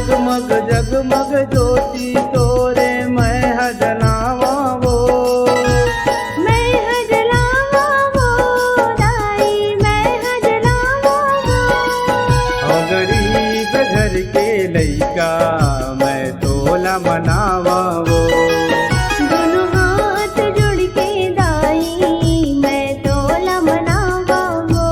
जगमग जगमग ज्योति तोरे मैं हजलावा वो, मैं हजलावा वो दाई, मैं हजलावा वो। गरीब घर के लइका मैं तोला मनावा वो। दोनों हाथ जोड़ के दाई मैं तोला मनावा वो।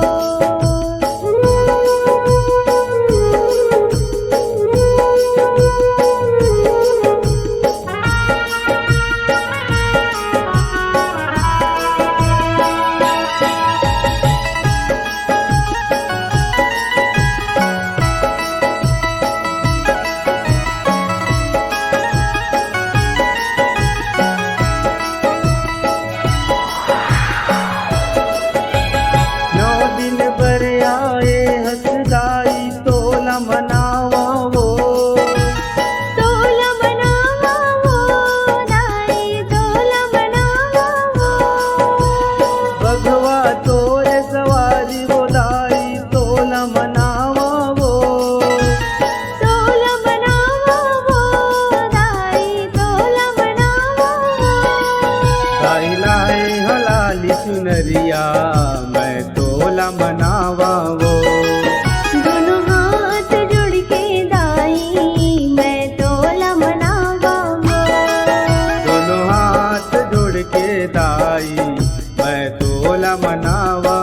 मनावा वो, तोला मनावा वो दाई, तोला मनावा वो। भगवा तोरे सवारी वो दाई तोला मनावा वो, तोला मनावा वो दाई, तोला मनावा वो। दाई लाए हलाली चुनरिया मैं तोला मनावा वो। दोनों हाथ जोड़ के दाई मैं तोला मनावा वो। दोनों हाथ जोड़ के दाई मैं तोला मनावा